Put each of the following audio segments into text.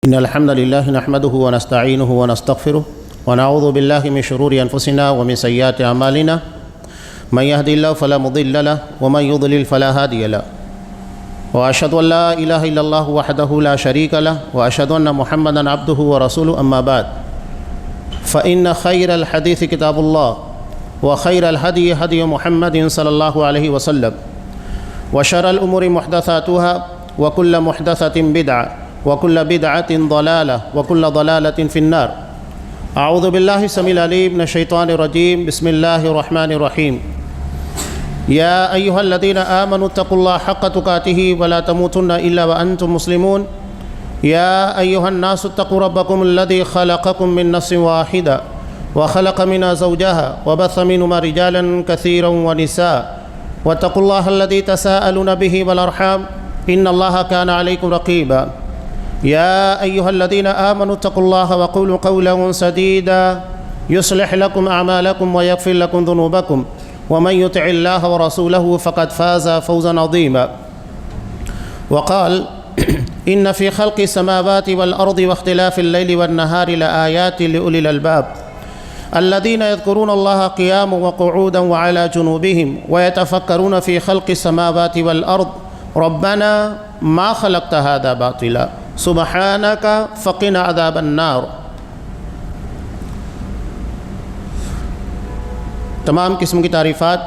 إن الحمد لله نحمده ونستعينه ونستغفره ونعوذ بالله من شرور أنفسنا ومن سيئات أعمالنا من يهد الله فلا مضل له ومن يضلل فلا هادي له وأشهد أن لا إله إلا الله وحده لا شريك له وأشهد أن محمدا عبده ورسوله أما بعد فإن خير الحديث كتاب الله وخير الهدي هدي محمد صلى الله عليه وسلم وشر الأمور محدثاتها وكل محدثة بدعة وكل بدعة ضلالة وكل ضلالة في النار. أعوذ بالله السميع العليم من الشيطان الرجيم. بسم الله الرحمن الرحيم. يا أيها الذين آمنوا اتقوا الله حق تقاته ولا تموتن إلا وأنتم مسلمون. يا أيها الناس اتقوا ربكم الذي خلقكم من نفس واحدة وخلق منها زوجها وبث منهما رجالا كثيرا ونساء واتقوا الله الذي تساءلون به والأرحام إن الله كان عليكم رقيبا. يا أيها الذين آمنوا اتقوا الله وقولوا قولا سديدا يصلح لكم أعمالكم ويغفر لكم ذنوبكم ومن يطع الله ورسوله فقد فاز فوزا عظيما. وقال إن في خلق السماوات والأرض واختلاف الليل والنهار لآيات لأولي الألباب الذين يذكرون الله قياما وقعودا وعلى جنوبهم ويتفكرون في خلق السماوات والأرض ربنا ما خلقت هذا باطلا سبحانك فقنا عذاب النار. تمام قسم کی تعریفات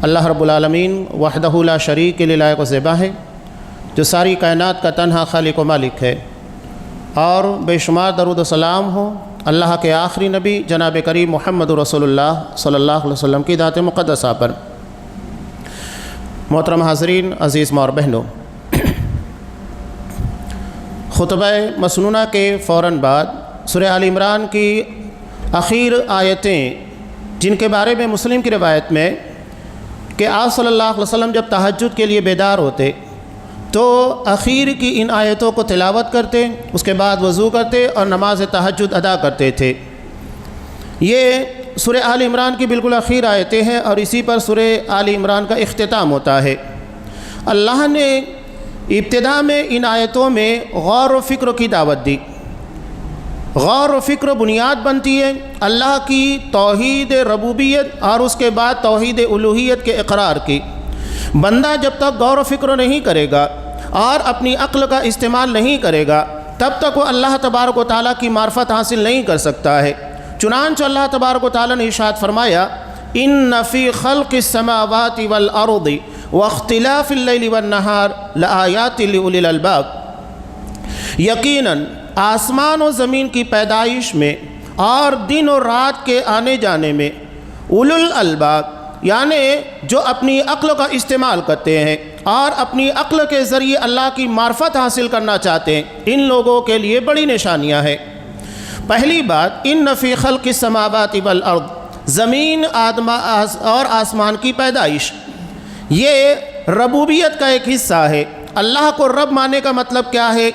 اللہ رب العالمین وحدہ لا شریک کے لائق و زیبا ہے، جو ساری کائنات کا تنہا خالق و مالک ہے، اور بے شمار درود و سلام ہو اللہ کے آخری نبی جناب کریم محمد رسول اللہ صلی اللہ علیہ وسلم کی ذات مقدسہ پر. محترم حاضرین، عزیز ماں اور بہنوں، خطبہ مسنونہ کے فوراً بعد سورہ آل عمران کی اخیر آیتیں، جن کے بارے میں مسلم کی روایت میں کہ آپ صلی اللہ علیہ وسلم جب تہجد کے لیے بیدار ہوتے تو اخیر کی ان آیتوں کو تلاوت کرتے، اس کے بعد وضو کرتے اور نماز تہجد ادا کرتے تھے. یہ سورہ آل عمران کی بالکل اخیر آیتیں ہیں اور اسی پر سورہ آل عمران کا اختتام ہوتا ہے. اللہ نے ابتدا میں ان آیتوں میں غور و فکر کی دعوت دی. غور و فکر بنیاد بنتی ہے اللہ کی توحید ربوبیت اور اس کے بعد توحید الوہیت کے اقرار کی. بندہ جب تک غور و فکر نہیں کرے گا اور اپنی عقل کا استعمال نہیں کرے گا تب تک وہ اللہ تبارک و تعالیٰ کی معرفت حاصل نہیں کر سکتا ہے. چنانچہ اللہ تبارک و تعالیٰ نے ارشاد فرمایا ان فی خلق السماوات والارض واختلاف اللیل والنہار لآیات لأولی الالباب. یقیناً آسمان و زمین کی پیدائش میں اور دن و رات کے آنے جانے میں اولو الالباب یعنی جو اپنی عقل کا استعمال کرتے ہیں اور اپنی عقل کے ذریعے اللہ کی معرفت حاصل کرنا چاہتے ہیں، ان لوگوں کے لیے بڑی نشانیاں ہیں. پہلی بات ان فی خلق السماوات والارض، زمین اور آسمان کی پیدائش، یہ ربوبیت کا ایک حصہ ہے. اللہ کو رب ماننے کا مطلب کیا ہے؟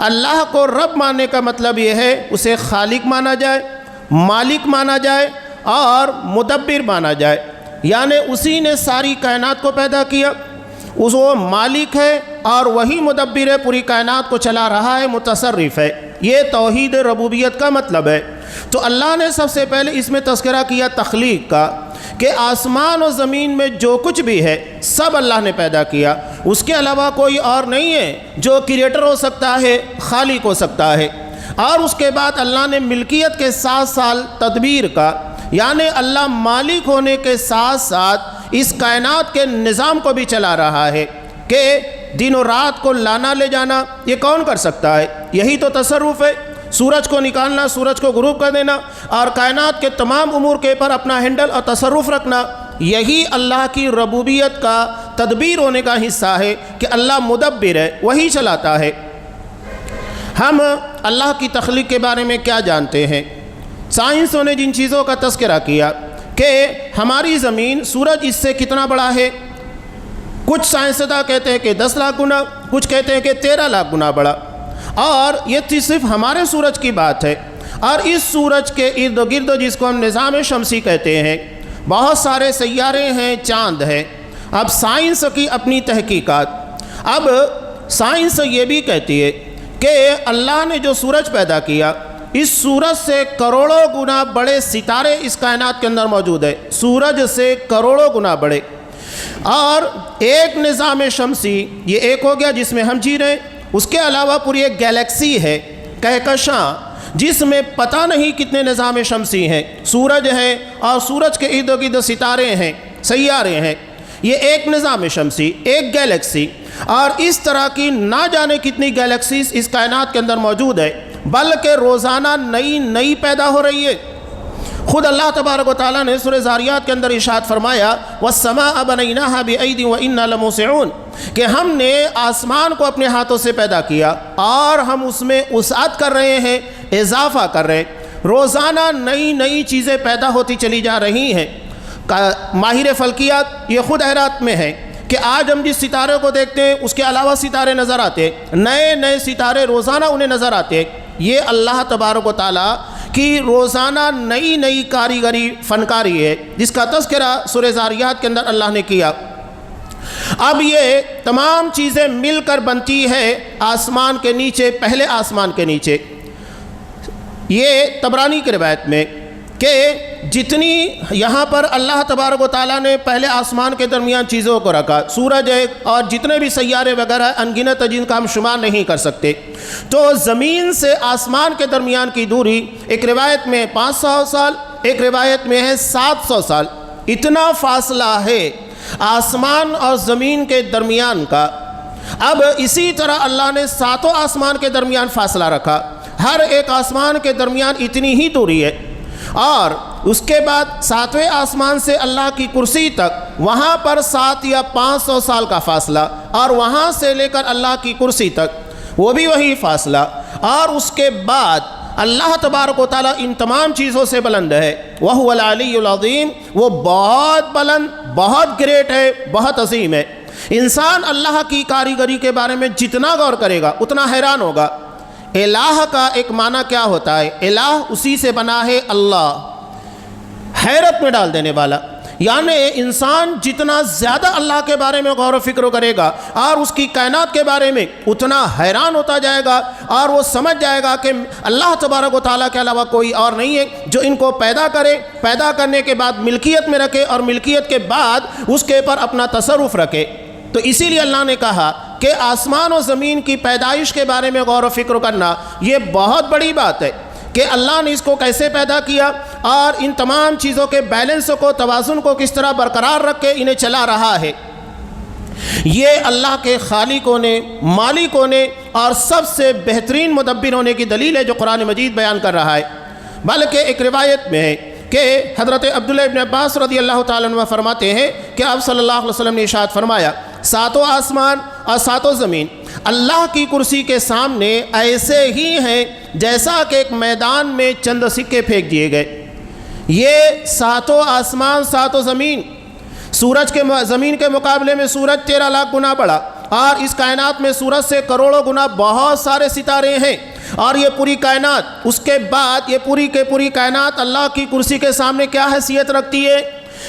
اللہ کو رب ماننے کا مطلب یہ ہے اسے خالق مانا جائے، مالک مانا جائے اور مدبر مانا جائے. یعنی اسی نے ساری کائنات کو پیدا کیا، وہ مالک ہے اور وہی مدبر ہے، پوری کائنات کو چلا رہا ہے، متصرف ہے. یہ توحید ربوبیت کا مطلب ہے. تو اللہ نے سب سے پہلے اس میں تذکرہ کیا تخلیق کا، کہ آسمان و زمین میں جو کچھ بھی ہے سب اللہ نے پیدا کیا. اس کے علاوہ کوئی اور نہیں ہے جو کریٹر ہو سکتا ہے، خالق ہو سکتا ہے. اور اس کے بعد اللہ نے ملکیت کے ساتھ ساتھ تدبیر کا، یعنی اللہ مالک ہونے کے ساتھ ساتھ اس کائنات کے نظام کو بھی چلا رہا ہے کہ دن و رات کو لانا لے جانا یہ کون کر سکتا ہے؟ یہی تو تصرف ہے. سورج کو نکالنا، سورج کو غروب کر دینا اور کائنات کے تمام امور کے پر اپنا ہینڈل اور تصرف رکھنا، یہی اللہ کی ربوبیت کا تدبیر ہونے کا حصہ ہے کہ اللہ مدبر ہے، وہی چلاتا ہے. ہم اللہ کی تخلیق کے بارے میں کیا جانتے ہیں؟ سائنسوں نے جن چیزوں کا تذکرہ کیا کہ ہماری زمین سورج اس سے کتنا بڑا ہے، کچھ سائنسداں کہتے ہیں کہ 10 لاکھ گنا، کچھ کہتے ہیں کہ 13 لاکھ گنا بڑا. اور یہ صرف ہمارے سورج کی بات ہے. اور اس سورج کے ارد گرد جس کو ہم نظام شمسی کہتے ہیں، بہت سارے سیارے ہیں، چاند ہیں. اب سائنس کی اپنی تحقیقات، اب سائنس یہ بھی کہتی ہے کہ اللہ نے جو سورج پیدا کیا، اس سورج سے کروڑوں گنا بڑے ستارے اس کائنات کے اندر موجود ہے، سورج سے کروڑوں گنا بڑے۔ اور ایک نظام شمسی، یہ ایک ہو گیا جس میں ہم جی رہے ہیں، اس کے علاوہ پوری ایک گیلیکسی ہے، کہکشاں، جس میں پتہ نہیں کتنے نظام شمسی ہیں، سورج ہے اور سورج کے ارد گرد ستارے ہیں، سیارے ہیں، یہ ایک نظام شمسی، ایک گیلیکسی، اور اس طرح کی نہ جانے کتنی گیلیکسیز اس کائنات کے اندر موجود ہے، بلکہ روزانہ نئی پیدا ہو رہی ہے۔ خود اللہ تبارک و تعالیٰ نے سورہ زاریات کے اندر ارشاد فرمایا وَالسَّمَاءَ بَنَيْنَاهَا بِأَيْدٍ وَإِنَّا لَمُوسِعُونَ، کہ ہم نے آسمان کو اپنے ہاتھوں سے پیدا کیا اور ہم اس میں وسعت کر رہے ہیں، اضافہ کر رہے ہیں، روزانہ نئی چیزیں پیدا ہوتی چلی جا رہی ہیں۔ ماہر فلکیات یہ خود حیرات میں ہے کہ آج ہم جس ستارے کو دیکھتے ہیں اس کے علاوہ ستارے نظر آتے ہیں، نئے ستارے روزانہ انہیں نظر آتے ہیں۔ یہ اللہ تبارک و تعالیٰ کی روزانہ نئی کاریگری، فنکاری ہے، جس کا تذکرہ سورہ زاریات کے اندر اللہ نے کیا۔ اب یہ تمام چیزیں مل کر بنتی ہے آسمان کے نیچے، پہلے آسمان کے نیچے۔ یہ طبرانی کی روایت میں کہ جتنی یہاں پر اللہ تبارک و تعالیٰ نے پہلے آسمان کے درمیان چیزوں کو رکھا، سورج ہے اور جتنے بھی سیارے وغیرہ انگنت جن کا ہم شمار نہیں کر سکتے، تو زمین سے آسمان کے درمیان کی دوری ایک روایت میں 500 سال، ایک روایت میں ہے 700 سال، اتنا فاصلہ ہے آسمان اور زمین کے درمیان کا۔ اب اسی طرح اللہ نے 7 آسمان کے درمیان فاصلہ رکھا، ہر ایک آسمان کے درمیان اتنی ہی دوری ہے، اور اس کے بعد 7ویں آسمان سے اللہ کی کرسی تک وہاں پر 7 یا 500 سال کا فاصلہ، اور وہاں سے لے کر اللہ کی کرسی تک وہ بھی وہی فاصلہ، اور اس کے بعد اللہ تبارک و تعالیٰ ان تمام چیزوں سے بلند ہے۔ وَهُوَ الْعَلِيُّ الْعَظِيمُ، وہ بہت بلند، بہت گریٹ ہے، بہت عظیم ہے۔ انسان اللہ کی کاریگری کے بارے میں جتنا غور کرے گا اتنا حیران ہوگا۔ الہ کا ایک معنی کیا ہوتا ہے؟ الہ اسی سے بنا ہے اللہ، حیرت میں ڈال دینے والا، یعنی انسان جتنا زیادہ اللہ کے بارے میں غور و فکر کرے گا اور اس کی کائنات کے بارے میں اتنا حیران ہوتا جائے گا، اور وہ سمجھ جائے گا کہ اللہ تبارک و تعالیٰ کے علاوہ کوئی اور نہیں ہے جو ان کو پیدا کرے، پیدا کرنے کے بعد ملکیت میں رکھے، اور ملکیت کے بعد اس کے اوپر اپنا تصرف رکھے۔ تو اسی لیے اللہ نے کہا کہ آسمان و زمین کی پیدائش کے بارے میں غور و فکر کرنا یہ بہت بڑی بات ہے کہ اللہ نے اس کو کیسے پیدا کیا، اور ان تمام چیزوں کے بیلنس کو، توازن کو کس طرح برقرار رکھ کے انہیں چلا رہا ہے۔ یہ اللہ کے خالق ہونے، مالک ہونے اور سب سے بہترین مدبر ہونے کی دلیل ہے جو قرآن مجید بیان کر رہا ہے۔ بلکہ ایک روایت میں ہے کہ حضرت عبداللہ ابن عباس رضی اللہ تعالیٰ عنہ فرماتے ہیں کہ آپ صلی اللہ علیہ وسلم نے ارشاد فرمایا 7 آسمان اور 7 زمین اللہ کی کرسی کے سامنے ایسے ہی ہیں جیسا کہ ایک میدان میں چند سکے پھینک دیے گئے۔ یہ 7 آسمان 7 زمین، سورج کے زمین کے مقابلے میں سورج 13 لاکھ گنا بڑا، اور اس کائنات میں سورج سے کروڑوں گنا بہت سارے ستارے ہیں، اور یہ پوری کائنات، اس کے بعد یہ پوری کے پوری کائنات اللہ کی کرسی کے سامنے کیا حیثیت رکھتی ہے؟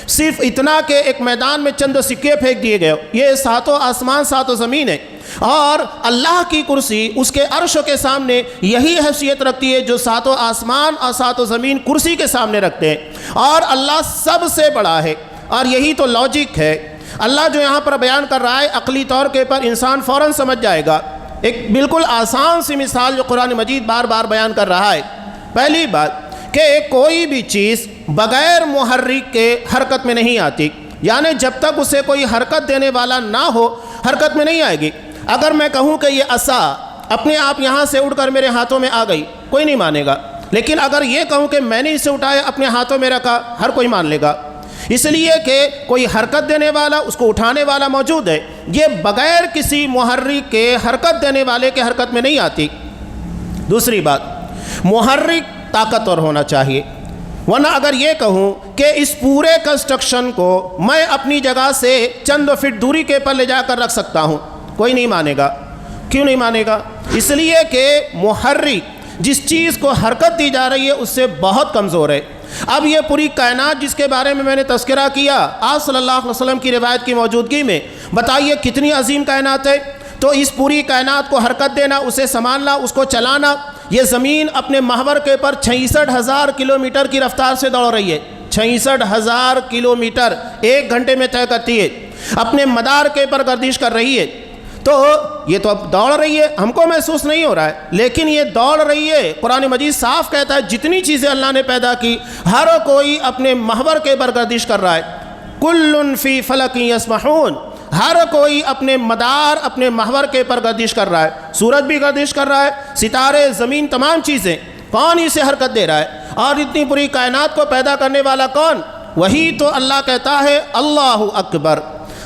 صرف اتنا کہ ایک میدان میں چند سکے پھینک دیے گئے۔ یہ 7 آسمان 7 زمین ہے، اور اللہ کی کرسی اس کے عرش کے سامنے یہی حیثیت رکھتی ہے جو 7 آسمان اور 7 زمین کرسی کے سامنے رکھتے ہیں، اور اللہ سب سے بڑا ہے۔ اور یہی تو لاجک ہے اللہ جو یہاں پر بیان کر رہا ہے، عقلی طور کے پر انسان فوراً سمجھ جائے گا۔ ایک بالکل آسان سی مثال جو قرآن مجید بار بار بیان کر رہا ہے۔ پہلی بات کہ کوئی بھی چیز بغیر محرک کے حرکت میں نہیں آتی، یعنی جب تک اسے کوئی حرکت دینے والا نہ ہو حرکت میں نہیں آئے گی۔ اگر میں کہوں کہ یہ عصا اپنے آپ یہاں سے اڑ کر میرے ہاتھوں میں آ گئی، کوئی نہیں مانے گا، لیکن اگر یہ کہوں کہ میں نے اسے اٹھایا اپنے ہاتھوں میں رکھا، ہر کوئی مان لے گا، اس لیے کہ کوئی حرکت دینے والا، اس کو اٹھانے والا موجود ہے۔ یہ بغیر کسی محرک کے حرکت دینے والے کے حرکت میں نہیں آتی۔ دوسری بات، محرک طاقتور ہونا چاہیے، ورنہ اگر یہ کہوں کہ اس پورے کنسٹرکشن کو میں اپنی جگہ سے چند فٹ دوری کے پر لے جا کر رکھ سکتا ہوں، کوئی نہیں مانے گا۔ کیوں نہیں مانے گا؟ اس لیے کہ محرک جس چیز کو حرکت دی جا رہی ہے اس سے بہت کمزور ہے۔ اب یہ پوری کائنات جس کے بارے میں نے تذکرہ کیا، آپ صلی اللہ علیہ وسلم کی روایت کی موجودگی میں، بتائیے کتنی عظیم کائنات ہے۔ تو اس پوری کائنات کو حرکت دینا، اسے سنبھالنا، اس کو چلانا، یہ زمین اپنے محور کے پر 66,000 کلومیٹر کی رفتار سے دوڑ رہی ہے، 66,000 کلومیٹر 1 گھنٹے میں طے کرتی ہے، اپنے مدار کے پر گردش کر رہی ہے۔ تو یہ تو اب دوڑ رہی ہے، ہم کو محسوس نہیں ہو رہا ہے، لیکن یہ دوڑ رہی ہے۔ قرآن مجید صاف کہتا ہے جتنی چیزیں اللہ نے پیدا کی ہر کوئی اپنے محور کے پر گردش کر رہا ہے، کل فی فلک یسبحون، ہر کوئی اپنے مدار اپنے محور کے پر گردش کر رہا ہے، سورج بھی گردش کر رہا ہے، ستارے، زمین، تمام چیزیں، کون اسے حرکت دے رہا ہے؟ اور اتنی پوری کائنات کو پیدا کرنے والا کون؟ وہی تو اللہ کہتا ہے اللہ اکبر،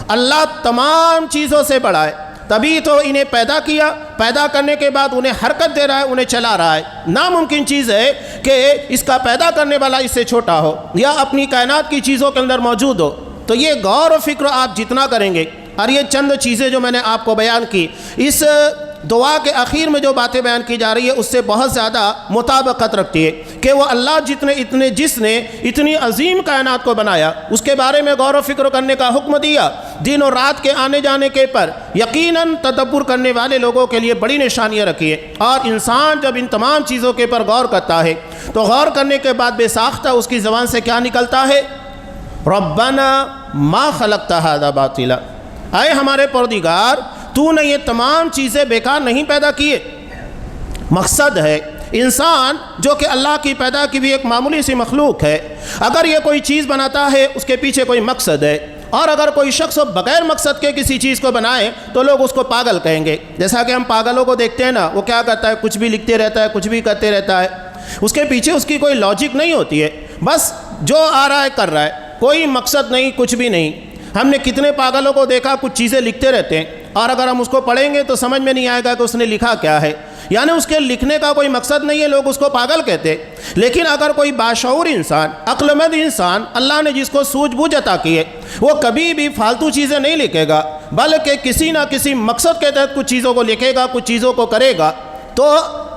اللہ تمام چیزوں سے بڑا ہے، تبھی تو انہیں پیدا کیا، پیدا کرنے کے بعد انہیں حرکت دے رہا ہے، انہیں چلا رہا ہے۔ ناممکن چیز ہے کہ اس کا پیدا کرنے والا اس سے چھوٹا ہو یا اپنی کائنات کی چیزوں کے اندر موجود ہو۔ تو یہ غور و فکر آپ جتنا کریں گے، اور یہ چند چیزیں جو میں نے آپ کو بیان کی، اس دعا کے اخیر میں جو باتیں بیان کی جا رہی ہے اس سے بہت زیادہ مطابقت رکھتی ہے کہ وہ اللہ جس نے اتنی عظیم کائنات کو بنایا، اس کے بارے میں غور و فکر کرنے کا حکم دیا، دن اور رات کے آنے جانے کے پر یقیناً تدبر کرنے والے لوگوں کے لیے بڑی نشانیاں رکھی ہے۔ اور انسان جب ان تمام چیزوں کے پر غور کرتا ہے تو غور کرنے کے بعد بے ساختہ اس کی زبان سے کیا نکلتا ہے؟ ربنا ما خلقت ھذا باطلا، اے ہمارے پروردگار تو نے یہ تمام چیزیں بیکار نہیں پیدا کیے۔ مقصد ہے انسان جو کہ اللہ کی پیدا کی بھی ایک معمولی سی مخلوق ہے، اگر یہ کوئی چیز بناتا ہے اس کے پیچھے کوئی مقصد ہے، اور اگر کوئی شخص بغیر مقصد کے کسی چیز کو بنائے تو لوگ اس کو پاگل کہیں گے۔ جیسا کہ ہم پاگلوں کو دیکھتے ہیں نا، وہ کیا کرتا ہے، کچھ بھی لکھتے رہتا ہے، کچھ بھی کرتے رہتا ہے، اس کے پیچھے اس کی کوئی لاجک نہیں ہوتی ہے، بس جو آ رہا ہے کر رہا ہے، کوئی مقصد نہیں، کچھ بھی نہیں۔ ہم نے کتنے پاگلوں کو دیکھا کچھ چیزیں لکھتے رہتے ہیں، اور اگر ہم اس کو پڑھیں گے تو سمجھ میں نہیں آئے گا کہ اس نے لکھا کیا ہے، یعنی اس کے لکھنے کا کوئی مقصد نہیں ہے، لوگ اس کو پاگل کہتے۔ لیکن اگر کوئی باشعور انسان، عقل مند انسان، اللہ نے جس کو سوجھ بوجھ عطا کی ہے، وہ کبھی بھی فالتو چیزیں نہیں لکھے گا، بلکہ کسی نہ کسی مقصد کے تحت کچھ چیزوں کو لکھے گا، کچھ چیزوں کو کرے گا۔ تو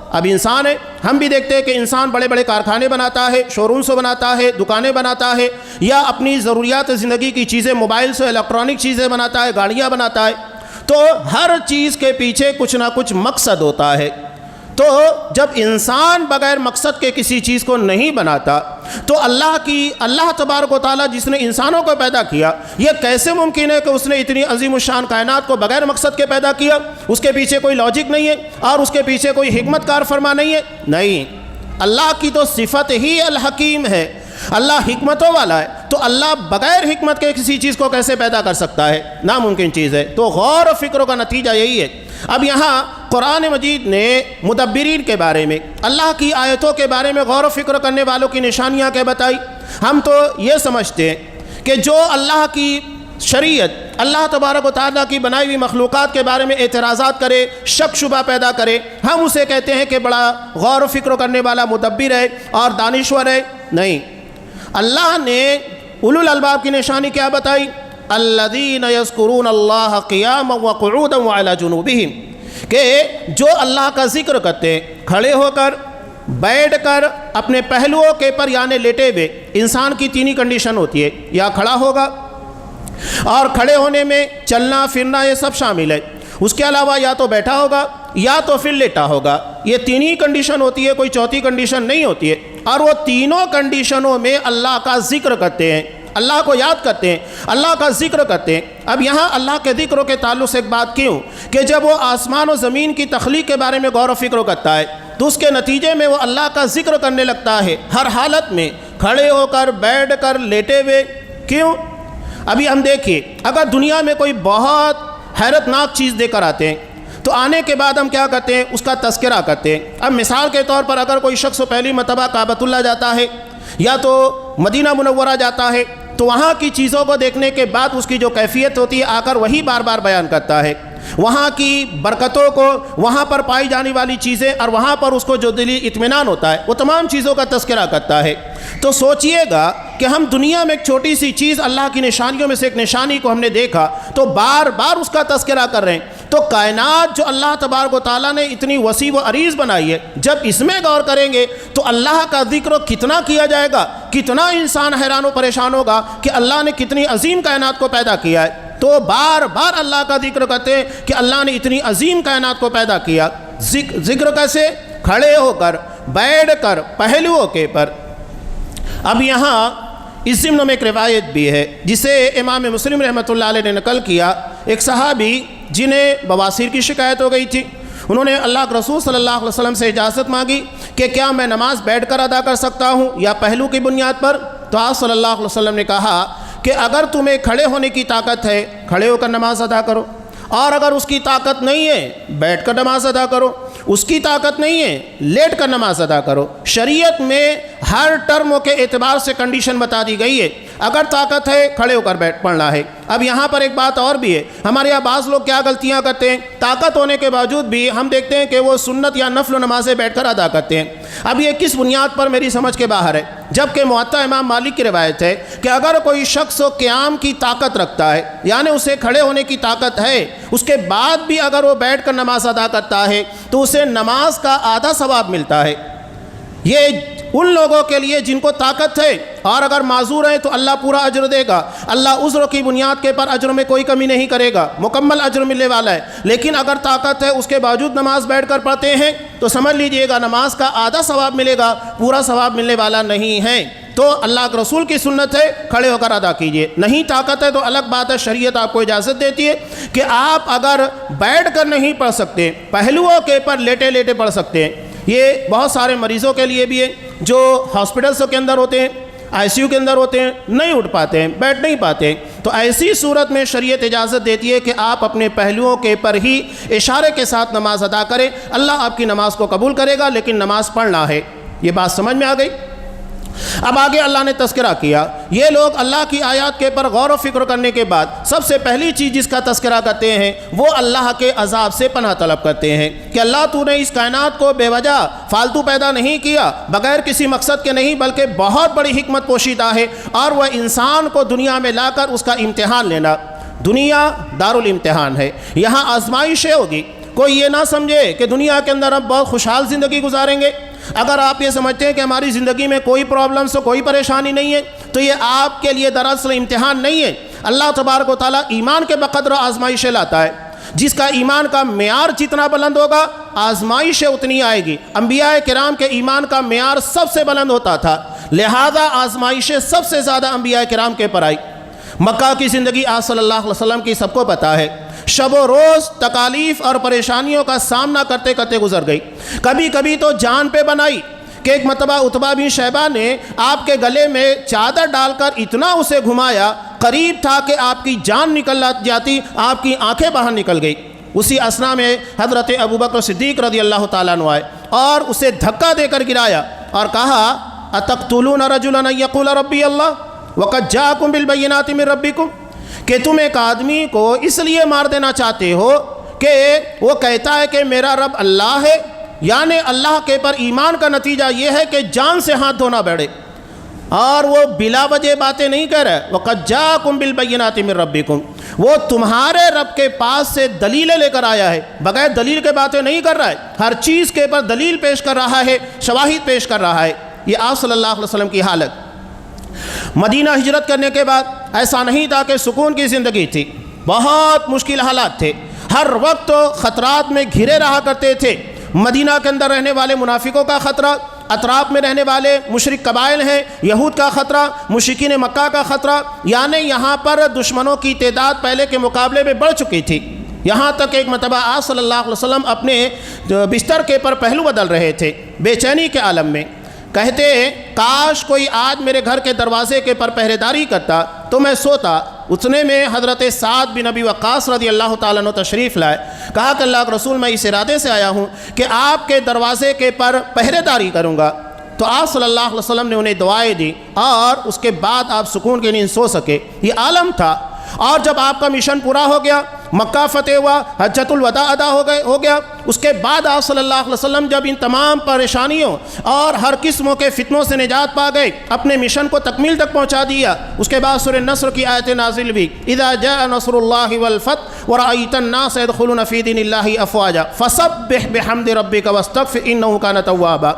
اب انسان ہے، ہم بھی دیکھتے ہیں کہ انسان بڑے بڑے کارخانے بناتا ہے، شو روم سے بناتا ہے، دکانیں بناتا ہے، یا اپنی ضروریات زندگی کی چیزیں، موبائل سے الیکٹرانک چیزیں بناتا ہے، گاڑیاں بناتا ہے۔ تو ہر چیز کے پیچھے کچھ نہ کچھ مقصد ہوتا ہے۔ تو جب انسان بغیر مقصد کے کسی چیز کو نہیں بناتا تو اللہ تبارک و تعالیٰ جس نے انسانوں کو پیدا کیا، یہ کیسے ممکن ہے کہ اس نے اتنی عظیم الشان کائنات کو بغیر مقصد کے پیدا کیا؟ اس کے پیچھے کوئی لاجک نہیں ہے اور اس کے پیچھے کوئی حکمت کار فرما نہیں ہے؟ نہیں، اللہ کی تو صفت ہی الحکیم ہے، اللہ حکمتوں والا ہے، تو اللہ بغیر حکمت کے کسی چیز کو کیسے پیدا کر سکتا ہے؟ ناممکن چیز ہے۔ تو غور و فکر کا نتیجہ یہی ہے۔ اب یہاں قرآن مجید نے مدبرین کے بارے میں، اللہ کی آیتوں کے بارے میں غور و فکر کرنے والوں کی نشانیاں کیا بتائی؟ ہم تو یہ سمجھتے ہیں کہ جو اللہ کی شریعت، اللہ تبارک و تعالیٰ کی بنائی ہوئی مخلوقات کے بارے میں اعتراضات کرے، شک شبہ پیدا کرے، ہم اسے کہتے ہیں کہ بڑا غور و فکر کرنے والا مدبر ہے اور دانشور ہے۔ نہیں، اللہ نے اولو الالباب کی نشانی کیا بتائی؟ الذین یذکرون اللہ قیاما وقعودا وعلی جنوبہم، کہ جو اللہ کا ذکر کرتے ہیں کھڑے ہو کر، بیٹھ کر، اپنے پہلوؤں کے پر یعنی لیٹے ہوئے۔ انسان کی تین ہی کنڈیشن ہوتی ہے، یا کھڑا ہوگا، اور کھڑے ہونے میں چلنا پھرنا یہ سب شامل ہے، اس کے علاوہ یا تو بیٹھا ہوگا یا تو پھر لیٹا ہوگا۔ یہ تین ہی کنڈیشن ہوتی ہے، کوئی چوتھی کنڈیشن نہیں ہوتی ہے، اور وہ تینوں کنڈیشنوں میں اللہ کا ذکر کرتے ہیں، اللہ کو یاد کرتے ہیں، اللہ کا ذکر کرتے ہیں۔ اب یہاں اللہ کے ذکر کے تعلق سے ایک بات کیوں کہ جب وہ آسمان و زمین کی تخلیق کے بارے میں غور و فکر کرتا ہے تو اس کے نتیجے میں وہ اللہ کا ذکر کرنے لگتا ہے، ہر حالت میں، کھڑے ہو کر، بیٹھ کر، لیٹے ہوئے۔ کیوں؟ ابھی ہم دیکھیے، اگر دنیا میں کوئی بہت حیرت ناک چیز دے کر آتے ہیں تو آنے کے بعد ہم کیا کرتے ہیں؟ اس کا تذکرہ کرتے ہیں۔ اب مثال کے طور پر اگر کوئی شخص پہلی مرتبہ کعبۃ اللہ جاتا ہے یا تو مدینہ منورہ جاتا ہے تو وہاں کی چیزوں کو دیکھنے کے بعد اس کی جو کیفیت ہوتی ہے آ کر وہی بار بار بیان کرتا ہے، وہاں کی برکتوں کو، وہاں پر پائی جانے والی چیزیں، اور وہاں پر اس کو جو دلی اطمینان ہوتا ہے وہ تمام چیزوں کا تذکرہ کرتا ہے۔ تو سوچئے گا کہ ہم دنیا میں ایک چھوٹی سی چیز، اللہ کی نشانیوں میں سے ایک نشانی کو ہم نے دیکھا تو بار بار اس کا تذکرہ کر رہے ہیں، تو کائنات جو اللہ تبارک و تعالیٰ نے اتنی وسیع و عریض بنائی ہے، جب اس میں غور کریں گے تو اللہ کا ذکر کتنا کیا جائے گا، کتنا انسان حیران و پریشان ہوگا کہ اللہ نے کتنی عظیم کائنات کو پیدا کیا ہے۔ تو بار بار اللہ کا ذکر کرتے ہیں کہ اللہ نے اتنی عظیم کائنات کو پیدا کیا. ذکر کیسے؟ کھڑے ہو کر، بیٹھ کر، پہلوؤں کے پر. اب یہاں اس ضمن میں ایک روایت بھی ہے جسے امام مسلم رحمۃ اللہ علیہ نے نقل کیا. ایک صحابی جنہیں بواسیر کی شکایت ہو گئی تھی، انہوں نے اللہ کے رسول صلی اللہ علیہ وسلم سے اجازت مانگی کہ کیا میں نماز بیٹھ کر ادا کر سکتا ہوں یا پہلو کی بنیاد پر؟ تو آپ صلی اللہ علیہ وسلم نے کہا کہ اگر تمہیں کھڑے ہونے کی طاقت ہے کھڑے ہو کر نماز ادا کرو، اور اگر اس کی طاقت نہیں ہے بیٹھ کر نماز ادا کرو، اس کی طاقت نہیں ہے لیٹ کر نماز ادا کرو. شریعت میں ہر ٹرم کے اعتبار سے کنڈیشن بتا دی گئی ہے. اگر طاقت ہے کھڑے ہو کر پڑھنا ہے. اب یہاں پر ایک بات اور بھی ہے، ہمارے یہاں بعض لوگ کیا غلطیاں کرتے ہیں، طاقت ہونے کے باوجود بھی ہم دیکھتے ہیں کہ وہ سنت یا نفل نمازیں بیٹھ کر ادا کرتے ہیں. اب یہ کس بنیاد پر میری سمجھ کے باہر ہے، جبکہ موطا امام مالک کی روایت ہے کہ اگر کوئی شخص قیام کی طاقت رکھتا ہے، یعنی اسے کھڑے ہونے کی طاقت ہے، اس کے بعد بھی اگر وہ بیٹھ کر نماز ادا کرتا ہے تو اسے نماز کا آدھا ثواب ملتا ہے. یہ ان لوگوں کے لیے جن کو طاقت ہے، اور اگر معذور ہیں تو اللہ پورا اجر دے گا. اللہ عذر کی بنیاد کے پر اجر میں کوئی کمی نہیں کرے گا، مکمل اجر ملنے والا ہے. لیکن اگر طاقت ہے اس کے باوجود نماز بیٹھ کر پڑھتے ہیں تو سمجھ لیجئے گا نماز کا آدھا ثواب ملے گا، پورا ثواب ملنے والا نہیں ہے. تو اللہ کے رسول کی سنت ہے کھڑے ہو کر ادا کیجئے. نہیں طاقت ہے تو الگ بات ہے، شریعت آپ کو اجازت دیتی ہے کہ آپ اگر بیٹھ کر نہیں پڑھ سکتے، پہلوؤں کے پر لیٹے لیٹے پڑھ سکتے ہیں. یہ بہت سارے مریضوں کے لیے بھی ہے جو ہاسپٹلس کے اندر ہوتے ہیں، آئی سی یو کے اندر ہوتے ہیں، نہیں اٹھ پاتے ہیں، بیٹھ نہیں پاتے ہیں. تو ایسی صورت میں شریعت اجازت دیتی ہے کہ آپ اپنے پہلوؤں کے پر ہی اشارے کے ساتھ نماز ادا کریں. اللہ آپ کی نماز کو قبول کرے گا، لیکن نماز پڑھنا ہے. یہ بات سمجھ میں آ گئی؟ اب آگے اللہ نے تذکرہ کیا. یہ لوگ اللہ کی آیات کے پر غور و فکر کرنے کے بعد سب سے پہلی چیز جس کا تذکرہ کرتے ہیں وہ اللہ کے عذاب سے پناہ طلب کرتے ہیں کہ اللہ تو نے اس کائنات کو بے وجہ فالتو پیدا نہیں کیا، بغیر کسی مقصد کے نہیں، بلکہ بہت بڑی حکمت پوشیدہ ہے، اور وہ انسان کو دنیا میں لا کر اس کا امتحان لینا. دنیا دارالامتحان ہے، یہاں آزمائشیں ہوگی. کوئی یہ نہ سمجھے کہ دنیا کے اندر اب بہت خوشحال زندگی گزاریں گے. اگر آپ یہ سمجھتے ہیں کہ ہماری زندگی میں کوئی پرابلمس ہو، کوئی پریشانی نہیں ہے، تو یہ آپ کے لیے دراصل امتحان نہیں ہے. اللہ تبارک و تعالیٰ ایمان کے بقدر آزمائشیں لاتا ہے. جس کا ایمان کا معیار جتنا بلند ہوگا آزمائشیں اتنی آئے گی. انبیاء کرام کے ایمان کا معیار سب سے بلند ہوتا تھا، لہذا آزمائشیں سب سے زیادہ انبیاء کرام کے پر آئی. مکہ کی زندگی آپ صلی اللہ علیہ وسلم کی سب کو پتہ ہے، شب و روز تکالیف اور پریشانیوں کا سامنا کرتے کرتے گزر گئی. کبھی کبھی تو جان پہ بنائی کہ ایک مرتبہ عتبہ بن شیبہ نے آپ کے گلے میں چادر ڈال کر اتنا اسے گھمایا، قریب تھا کہ آپ کی جان نکل جاتی، آپ کی آنکھیں باہر نکل گئی. اسی اثنا میں حضرت ابوبکر صدیق رضی اللہ تعالیٰ عنہ آئے اور اسے دھکا دے کر گرایا اور کہا اتقتلون رجلا ان یقول ربی اللہ وقد جاءکم بالبینات من ربکم، کہ تم ایک آدمی کو اس لیے مار دینا چاہتے ہو کہ وہ کہتا ہے کہ میرا رب اللہ ہے. یعنی اللہ کے پر ایمان کا نتیجہ یہ ہے کہ جان سے ہاتھ دھونا بیٹھے، اور وہ بلا وجہ باتیں نہیں کہہ رہے. وَقَدْ جَاءَكُمْ بِالْبَيِّنَاتِ مِن رَبِّكُمْ، وہ تمہارے رب کے پاس سے دلیلیں لے کر آیا ہے، بغیر دلیل کے باتیں نہیں کر رہا ہے، ہر چیز کے پر دلیل پیش کر رہا ہے، شواہد پیش کر رہا ہے. یہ آپ صلی اللہ علیہ وسلم کی حالت. مدینہ ہجرت کرنے کے بعد ایسا نہیں تھا کہ سکون کی زندگی تھی، بہت مشکل حالات تھے، ہر وقت خطرات میں گھرے رہا کرتے تھے. مدینہ کے اندر رہنے والے منافقوں کا خطرہ، اطراف میں رہنے والے مشرک قبائل ہیں، یہود کا خطرہ، مشرکین مکہ کا خطرہ، یعنی یہاں پر دشمنوں کی تعداد پہلے کے مقابلے میں بڑھ چکی تھی. یہاں تک ایک مرتبہ آپ صلی اللہ علیہ وسلم اپنے بستر کے پر پہلو بدل رہے تھے، بے چینی کے عالم میں. کہتے کاش کوئی آج میرے گھر کے دروازے کے پر پہرے داری کرتا تو میں سوتا. اتنے میں حضرت سعد بن ابی وقاص رضی اللہ تعالیٰ عنہ تشریف لائے. کہا کہ اللہ کے رسول میں اس ارادے سے آیا ہوں کہ آپ کے دروازے کے پر پہرے داری کروں گا. تو آپ صلی اللہ علیہ وسلم نے انہیں دعائیں دی اور اس کے بعد آپ سکون کی نیند سو سکے. یہ عالم تھا. اور جب آپ کا مشن پورا ہو گیا، مکہ فتح ہوا، حجۃ الوداع ادا ہو گیا، اس کے بعد آپ صلی اللہ علیہ وسلم جب ان تمام پریشانیوں اور ہر قسموں کے فتنوں سے نجات پا گئے، اپنے مشن کو تکمیل تک پہنچا دیا. اس کے بعد سورہ نصر کی آیت نازل ہوئی، اذا جاء نصر اللہ والفتح ورأیت الناس يدخلون فی دین اللہ افواجا فسبح بحمد ربک واستغفر انہ کان توابا.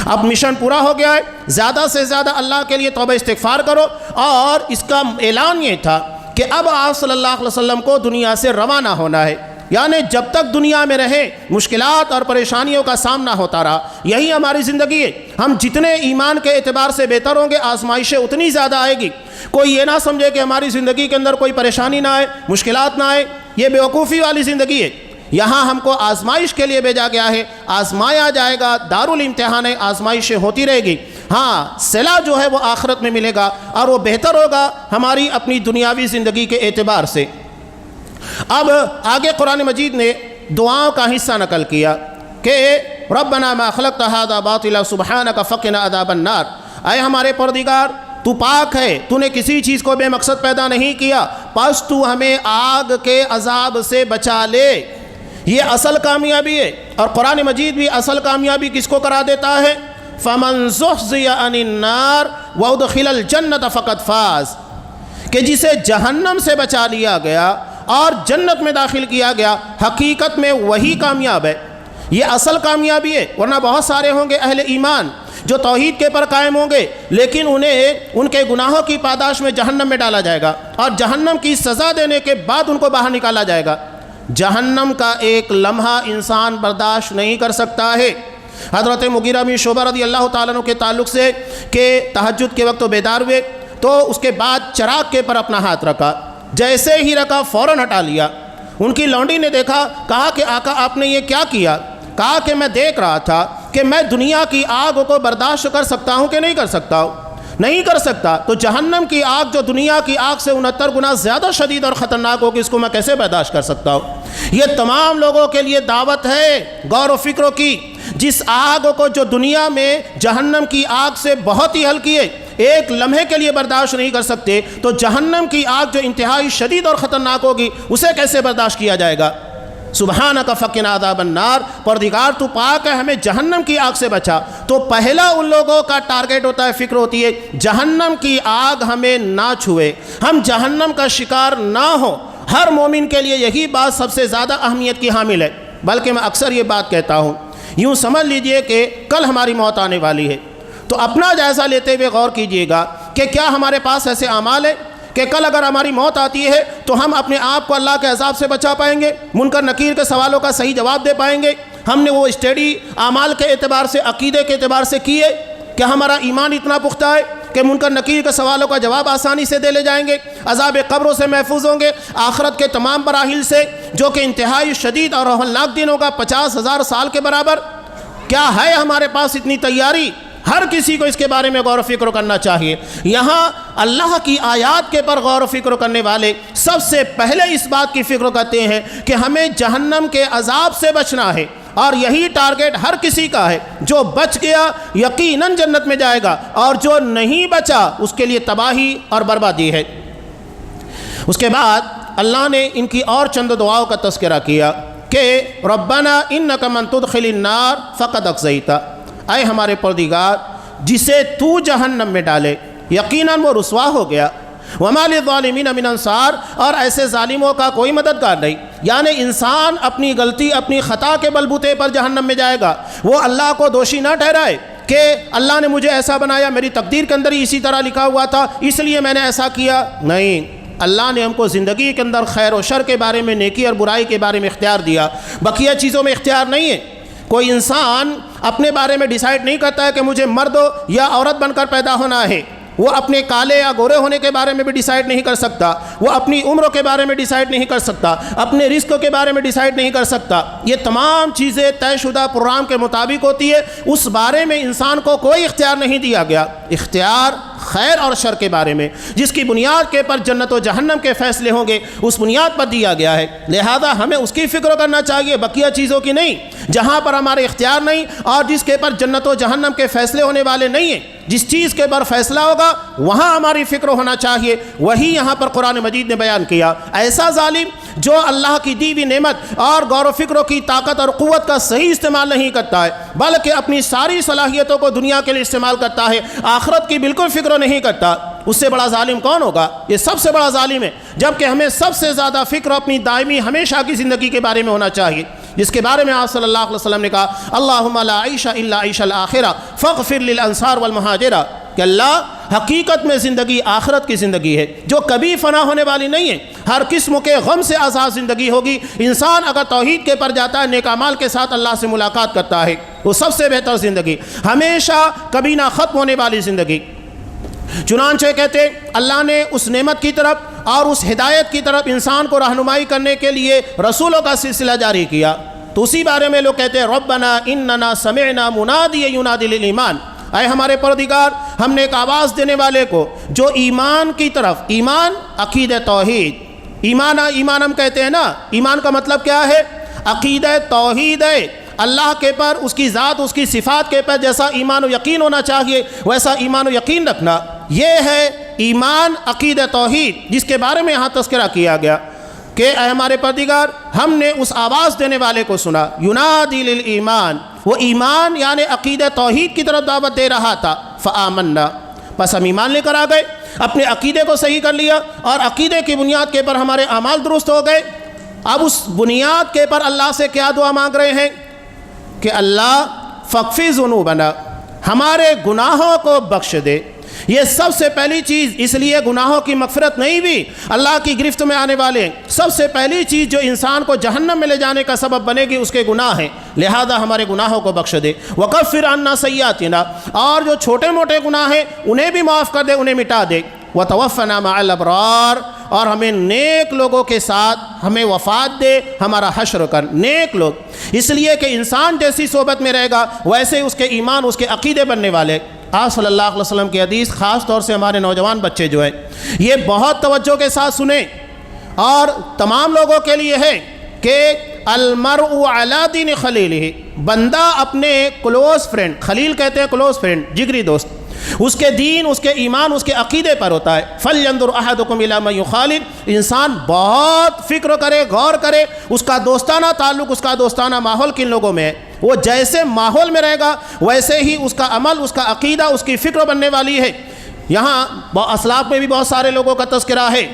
اب مشن پورا ہو گیا ہے، زیادہ سے زیادہ اللہ کے لیے توبہ استغفار کرو. اور اس کا اعلان یہ تھا کہ اب آپ صلی اللہ علیہ وسلم کو دنیا سے روانہ ہونا ہے، یعنی جب تک دنیا میں رہے مشکلات اور پریشانیوں کا سامنا ہوتا رہا، یہی ہماری زندگی ہے۔ ہم جتنے ایمان کے اعتبار سے بہتر ہوں گے، آزمائشیں اتنی زیادہ آئے گی۔ کوئی یہ نہ سمجھے کہ ہماری زندگی کے اندر کوئی پریشانی نہ آئے، مشکلات نہ آئے، یہ بیوقوفی والی زندگی ہے۔ یہاں ہم کو آزمائش کے لیے بھیجا گیا ہے، آزمایا جائے گا، دارالامتحان ہے، آزمائشیں ہوتی رہے گی۔ ہاں، صلہ جو ہے وہ آخرت میں ملے گا اور وہ بہتر ہوگا ہماری اپنی دنیاوی زندگی کے اعتبار سے۔ اب آگے قرآن مجید نے دعاؤں کا حصہ نقل کیا کہ ربنا ما خلقت هذا باطلا سبحانك فقنا عذاب النار، اے ہمارے پروردگار تو پاک ہے، تو نے کسی چیز کو بے مقصد پیدا نہیں کیا، پس تو ہمیں آگ کے عذاب سے بچا لے۔ یہ اصل کامیابی ہے، اور قرآن مجید بھی اصل کامیابی کس کو کرا دیتا ہے؟ فمن زحزح عن النار وادخل الجنة فقد فاز، کہ جسے جہنم سے بچا لیا گیا اور جنت میں داخل کیا گیا، حقیقت میں وہی کامیاب ہے۔ یہ اصل کامیابی ہے، ورنہ بہت سارے ہوں گے اہل ایمان جو توحید کے پر قائم ہوں گے، لیکن انہیں ان کے گناہوں کی پاداش میں جہنم میں ڈالا جائے گا، اور جہنم کی سزا دینے کے بعد ان کو باہر نکالا جائے گا۔ جہنم کا ایک لمحہ انسان برداشت نہیں کر سکتا ہے۔ حضرت مغیرہ بن شعبہ رضی اللہ تعالیٰ عنہ کے تعلق سے کہ تہجد کے وقت وہ بیدار ہوئے تو اس کے بعد چراغ کے پر اپنا ہاتھ رکھا، جیسے ہی رکھا فوراً ہٹا لیا۔ ان کی لونڈی نے دیکھا، کہا کہ آقا آپ نے یہ کیا کیا؟ کہا کہ میں دیکھ رہا تھا کہ میں دنیا کی آگ کو برداشت کر سکتا ہوں کہ نہیں کر سکتا ہوں، نہیں کر سکتا، تو جہنم کی آگ جو دنیا کی آگ سے 69 گنا زیادہ شدید اور خطرناک ہوگی، اس کو میں کیسے برداشت کر سکتا ہوں؟ یہ تمام لوگوں کے لیے دعوت ہے غور و فکر کی۔ جس آگ کو جو دنیا میں جہنم کی آگ سے بہت ہی ہلکی ہے، ایک لمحے کے لیے برداشت نہیں کر سکتے، تو جہنم کی آگ جو انتہائی شدید اور خطرناک ہوگی، اسے کیسے برداشت کیا جائے گا؟ سبحانک فقنا عذاب النار، پروردگار تو پاک ہے، ہمیں جہنم کی آگ سے بچا۔ تو پہلا ان لوگوں کا ٹارگٹ ہوتا ہے، فکر ہوتی ہے جہنم کی آگ ہمیں نہ چھوئے، ہم جہنم کا شکار نہ ہو۔ ہر مومن کے لیے یہی بات سب سے زیادہ اہمیت کی حامل ہے، بلکہ میں اکثر یہ بات کہتا ہوں، یوں سمجھ لیجئے کہ کل ہماری موت آنے والی ہے، تو اپنا جائزہ لیتے ہوئے غور کیجئے گا کہ کیا ہمارے پاس ایسے اعمال ہیں کہ کل اگر ہماری موت آتی ہے تو ہم اپنے آپ کو اللہ کے عذاب سے بچا پائیں گے، منکر نکیر کے سوالوں کا صحیح جواب دے پائیں گے؟ ہم نے وہ اسٹڈی اعمال کے اعتبار سے، عقیدے کے اعتبار سے کیے کہ ہمارا ایمان اتنا پختہ ہے کہ منکر نکیر کے سوالوں کا جواب آسانی سے دے لے جائیں گے، عذاب قبروں سے محفوظ ہوں گے، آخرت کے تمام مراحل سے جو کہ انتہائی شدید اور ہولناک دن ہوگا 50,000 سال کے برابر؟ کیا ہے ہمارے پاس اتنی تیاری؟ ہر کسی کو اس کے بارے میں غور و فکر کرنا چاہیے۔ یہاں اللہ کی آیات کے پر غور و فکر کرنے والے سب سے پہلے اس بات کی فکر کرتے ہیں کہ ہمیں جہنم کے عذاب سے بچنا ہے، اور یہی ٹارگٹ ہر کسی کا ہے۔ جو بچ گیا یقیناً جنت میں جائے گا، اور جو نہیں بچا اس کے لیے تباہی اور بربادی ہے۔ اس کے بعد اللہ نے ان کی اور چند دعاؤں کا تذکرہ کیا کہ ربنا انک من تدخل النار فقد اخزیتہ، اے ہمارے پروردگار جسے تو جہنم میں ڈالے یقیناً وہ رسوا ہو گیا، وما للظالمین من انصار، اور ایسے ظالموں کا کوئی مددگار نہیں۔ یعنی انسان اپنی غلطی، اپنی خطا کے بلبوتے پر جہنم میں جائے گا، وہ اللہ کو دوشی نہ ٹھہرائے کہ اللہ نے مجھے ایسا بنایا، میری تقدیر کے اندر ہی اسی طرح لکھا ہوا تھا اس لیے میں نے ایسا کیا۔ نہیں، اللہ نے ہم کو زندگی کے اندر خیر و شر کے بارے میں، نیکی اور برائی کے بارے میں اختیار دیا، بقیہ چیزوں میں اختیار نہیں ہے۔ کوئی انسان اپنے بارے میں ڈیسائیڈ نہیں کرتا ہے کہ مجھے مرد یا عورت بن کر پیدا ہونا ہے، وہ اپنے کالے یا گورے ہونے کے بارے میں بھی ڈیسائیڈ نہیں کر سکتا، وہ اپنی عمر کے بارے میں ڈیسائیڈ نہیں کر سکتا، اپنے رزق کے بارے میں ڈیسائیڈ نہیں کر سکتا۔ یہ تمام چیزیں طے شدہ پروگرام کے مطابق ہوتی ہے، اس بارے میں انسان کو کوئی اختیار نہیں دیا گیا۔ اختیار خیر اور شر کے بارے میں جس کی بنیاد کے پر جنت و جہنم کے فیصلے ہوں گے، اس بنیاد پر دیا گیا ہے، لہذا ہمیں اس کی فکر کرنا چاہیے، بقیہ چیزوں کی نہیں۔ جہاں پر ہمارے اختیار نہیں اور جس کے پر جنت و جہنم کے فیصلے ہونے والے نہیں ہیں، جس چیز کے پر فیصلہ ہوگا وہاں ہماری فکر ہونا چاہیے، وہی یہاں پر قرآن مجید نے بیان کیا۔ ایسا ظالم جو اللہ کی دی ہوئی نعمت اور غور و فکر کی طاقت اور قوت کا صحیح استعمال نہیں کرتا ہے، بلکہ اپنی ساری صلاحیتوں کو دنیا کے لیے استعمال کرتا ہے، آخرت کی بالکل فکر نہیں کرتا، اس سے بڑا ظالم کون ہوگا؟ یہ سب سے بڑا ظالم ہے، جبکہ ہمیں سب سے زیادہ فکر اپنی دائمی ہمیشہ کی زندگی کے بارے میں ہونا چاہیے، جس کے بارے میں آپ صلی اللہ علیہ وسلم نے کہا اللہم لا عیش الا عیش الآخرہ فاغفر للانصار والمہاجرہ، کہ اللہ حقیقت میں زندگی آخرت کی زندگی ہے جو کبھی فنا ہونے والی نہیں ہے، ہر قسم کے غم سے آزاد زندگی ہوگی۔ انسان اگر توحید کے پر جاتا ہے، نیک اعمال کے ساتھ اللہ سے ملاقات کرتا ہے، وہ سب سے بہتر زندگی، ہمیشہ کبھی نہ ختم ہونے والی زندگی۔ چنانچہ کہتے اللہ نے اس نعمت کی طرف اور اس ہدایت کی طرف انسان کو رہنمائی کرنے کے لیے رسولوں کا سلسلہ جاری کیا، تو اسی بارے میں لوگ کہتے ہیں ربنا اننا سمعنا منادی ینادی للایمان، اے ہمارے پروردگار ہم نے ایک آواز دینے والے کو جو ایمان کی طرف، ایمان عقیدہ توحید، ایمان ہم کہتے ہیں نا، ایمان کا مطلب کیا ہے؟ عقیدہ توحید ہے، اللہ کے پر، اس کی ذات، اس کی صفات کے پر جیسا ایمان و یقین ہونا چاہیے ویسا ایمان و یقین رکھنا، یہ ہے ایمان عقیدہ توحید، جس کے بارے میں یہاں تذکرہ کیا گیا کہ اے ہمارے پروردگار ہم نے اس آواز دینے والے کو سنا، ینادی للایمان، وہ ایمان یعنی عقیدہ توحید کی طرف دعوت دے رہا تھا، فآمنا، پس ہم ایمان لے کر آ گئے، اپنے عقیدے کو صحیح کر لیا اور عقیدے کی بنیاد کے پر ہمارے اعمال درست ہو گئے۔ اب اس بنیاد کے پر اللہ سے کیا دعا مانگ رہے ہیں کہ اللہ فاغفر ذنوبنا، ہمارے گناہوں کو بخش دے۔ یہ سب سے پہلی چیز، اس لیے گناہوں کی مغفرت نہیں بھی اللہ کی گرفت میں آنے والے، سب سے پہلی چیز جو انسان کو جہنم میں لے جانے کا سبب بنے گی اس کے گناہ ہیں، لہذا ہمارے گناہوں کو بخش دے۔ وکفر عنا سیئاتنا، اور جو چھوٹے موٹے گناہ ہیں انہیں بھی معاف کر دے، انہیں مٹا دے۔ وتوفنا مع الابرار، اور ہمیں نیک لوگوں کے ساتھ ہمیں وفات دے، ہمارا حشر کر، نیک لوگ، اس لیے کہ انسان جیسی صحبت میں رہے گا ویسے اس کے ایمان، اس کے عقیدے بننے والے۔ آپ صلی اللہ علیہ وسلم کی حدیث، خاص طور سے ہمارے نوجوان بچے جو ہیں یہ بہت توجہ کے ساتھ سنیں، اور تمام لوگوں کے لیے ہے کہ المرء علی دین خلیلہ، بندہ اپنے کلوز فرینڈ، خلیل کہتے ہیں کلوز فرینڈ، جگری دوست، اس کے دین، اس کے ایمان، اس کے عقیدے پر ہوتا ہے۔ فَلْيَنْظُرْ أَحَدُكُمْ إِلَىٰ مَنْ يُخَالِلُ، انسان بہت فکر کرے، غور کرے، اس کا دوستانہ تعلق، اس کا دوستانہ ماحول کن لوگوں میں ہے، وہ جیسے ماحول میں رہے گا ویسے ہی اس کا عمل، اس کا عقیدہ، اس کی فکر بننے والی ہے۔ یہاں اسلاف میں بھی بہت سارے لوگوں کا تذکرہ ہے،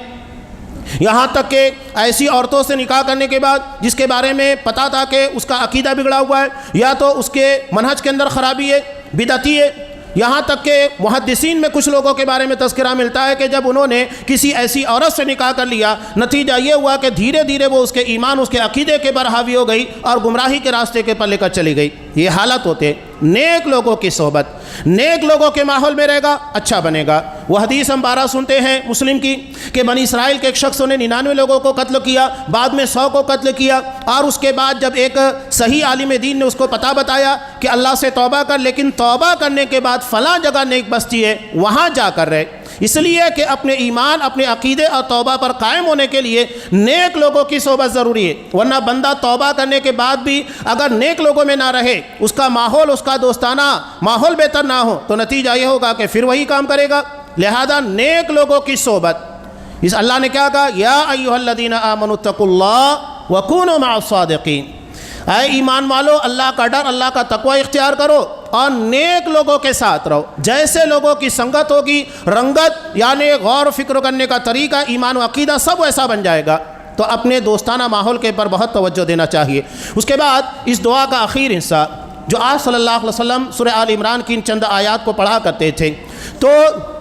یہاں تک کہ ایسی عورتوں سے نکاح کرنے کے بعد جس کے بارے میں پتہ تھا کہ اس کا عقیدہ بگڑا ہوا ہے یا تو اس کے منہج کے اندر خرابی ہے، بدعتی ہے، یہاں تک کہ محدثین میں کچھ لوگوں کے بارے میں تذکرہ ملتا ہے کہ جب انہوں نے کسی ایسی عورت سے نکاح کر لیا، نتیجہ یہ ہوا کہ دھیرے دھیرے وہ اس کے ایمان، اس کے عقیدے کے پر حاوی ہو گئی اور گمراہی کے راستے کے پر لے کر چلی گئی۔ یہ حالت ہوتے نیک لوگوں کی صحبت، نیک لوگوں کے ماحول میں رہے گا اچھا بنے گا۔ وہ حدیث ہم 12 سنتے ہیں مسلم کی کہ بنی اسرائیل کے ایک شخص نے 99 لوگوں کو قتل کیا، بعد میں 100 کو قتل کیا، اور اس کے بعد جب ایک صحیح عالم دین نے اس کو پتہ بتایا کہ اللہ سے توبہ کر، لیکن توبہ کرنے کے بعد فلاں جگہ نیک بستی ہے وہاں جا کر رہے، اس لیے کہ اپنے ایمان، اپنے عقیدے اور توبہ پر قائم ہونے کے لیے نیک لوگوں کی صحبت ضروری ہے، ورنہ بندہ توبہ کرنے کے بعد بھی اگر نیک لوگوں میں نہ رہے، اس کا ماحول، اس کا دوستانہ ماحول بہتر نہ ہو، تو نتیجہ یہ ہوگا کہ پھر وہی کام کرے گا۔ لہذا نیک لوگوں کی صحبت، اس اللہ نے کیا کہا، یا ایھا الذین آمنوا اتقوا اللہ وکونوا مع الصادقین، اے ایمان والو اللہ کا ڈر، اللہ کا تقوی اختیار کرو اور نیک لوگوں کے ساتھ رہو۔ جیسے لوگوں کی سنگت ہوگی، رنگت یعنی غور و فکر کرنے کا طریقہ، ایمان و عقیدہ سب ویسا بن جائے گا۔ تو اپنے دوستانہ ماحول کے پر بہت توجہ دینا چاہیے۔ اس کے بعد اس دعا کا آخر حصہ جو آپ صلی اللہ علیہ وسلم سورہ آل عمران کی ان چند آیات کو پڑھا کرتے تھے، تو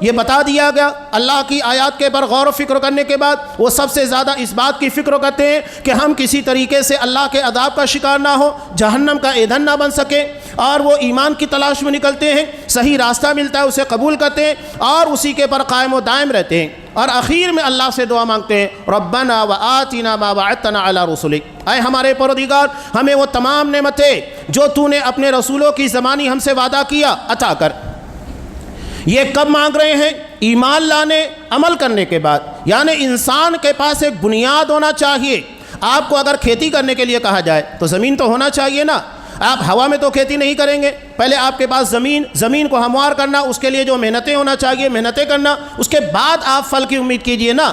یہ بتا دیا گیا اللہ کی آیات کے پر غور و فکر کرنے کے بعد وہ سب سے زیادہ اس بات کی فکر کرتے ہیں کہ ہم کسی طریقے سے اللہ کے عذاب کا شکار نہ ہو، جہنم کا ایندھن نہ بن سکے، اور وہ ایمان کی تلاش میں نکلتے ہیں، صحیح راستہ ملتا ہے اسے قبول کرتے ہیں اور اسی کے پر قائم و دائم رہتے ہیں، اور آخر میں اللہ سے دعا مانگتے ہیں ربنا وآتنا ما وعدتنا علی رسلک، اے ہمارے پروردگار ہمیں وہ تمام نعمتیں جو تو نے اپنے رسولوں کی زمانی ہم سے وعدہ کیا عطا کر۔ یہ کب مانگ رہے ہیں؟ ایمان لانے، عمل کرنے کے بعد، یعنی انسان کے پاس ایک بنیاد ہونا چاہیے۔ آپ کو اگر کھیتی کرنے کے لیے کہا جائے تو زمین تو ہونا چاہیے نا، آپ ہوا میں تو کھیتی نہیں کریں گے، پہلے آپ کے پاس زمین کو ہموار کرنا، اس کے لیے جو محنتیں ہونا چاہیے محنتیں کرنا، اس کے بعد آپ پھل کی امید کیجئے نا۔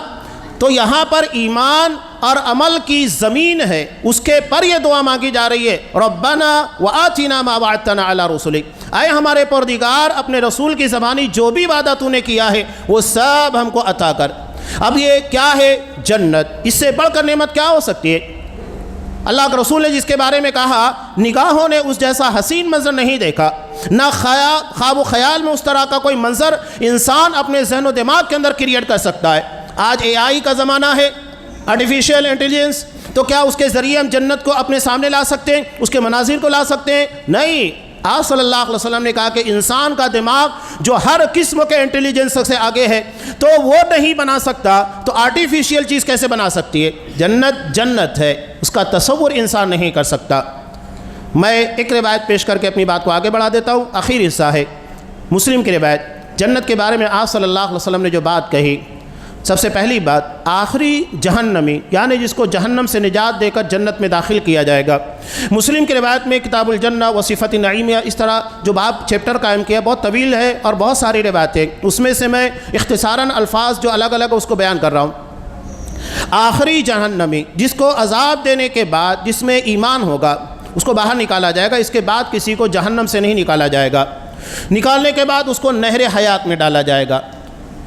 تو یہاں پر ایمان اور عمل کی زمین ہے، اس کے پر یہ دعا مانگی جا رہی ہے ربنا وآتنا ما وعدتنا علی رسلک، اے ہمارے پروردگار اپنے رسول کی زبانی جو بھی وعدہ تو نے کیا ہے وہ سب ہم کو عطا کر۔ اب یہ کیا ہے؟ جنت، اس سے بڑھ کر نعمت کیا ہو سکتی ہے؟ اللہ کے رسول نے جس کے بارے میں کہا نگاہوں نے اس جیسا حسین منظر نہیں دیکھا، نہ خواب و خیال میں اس طرح کا کوئی منظر انسان اپنے ذہن و دماغ کے اندر کریٹ کر سکتا ہے۔ آج AI کا زمانہ ہے، آرٹیفیشیل انٹیلیجنس، تو کیا اس کے ذریعے ہم جنت کو اپنے سامنے لا سکتے ہیں، اس کے مناظر کو لا سکتے ہیں؟ نہیں۔ آپ صلی اللہ علیہ وسلم نے کہا کہ انسان کا دماغ جو ہر قسم کے انٹیلیجنس سے آگے ہے تو وہ نہیں بنا سکتا، تو آرٹیفیشیل چیز کیسے بنا سکتی ہے؟ جنت ہے، اس کا تصور انسان نہیں کر سکتا۔ میں ایک روایت پیش کر کے اپنی بات کو آگے بڑھا دیتا ہوں، آخری حصہ ہے مسلم کی روایت۔ جنت کے بارے میں آپ صلی اللہ علیہ وسلم نے جو بات کہی، سب سے پہلی بات، آخری جہنمی یعنی جس کو جہنم سے نجات دے کر جنت میں داخل کیا جائے گا۔ مسلم کی روایت میں کتاب الجنہ و صفت نعیمیہ اس طرح جو باب چیپٹر قائم کیا، بہت طویل ہے اور بہت ساری روایتیں، اس میں سے میں اختصاراً الفاظ جو الگ الگ اس کو بیان کر رہا ہوں۔ آخری جہنمی جس کو عذاب دینے کے بعد جس میں ایمان ہوگا اس کو باہر نکالا جائے گا، اس کے بعد کسی کو جہنم سے نہیں نکالا جائے گا۔ نکالنے کے بعد اس کو نہر حیات میں ڈالا جائے گا۔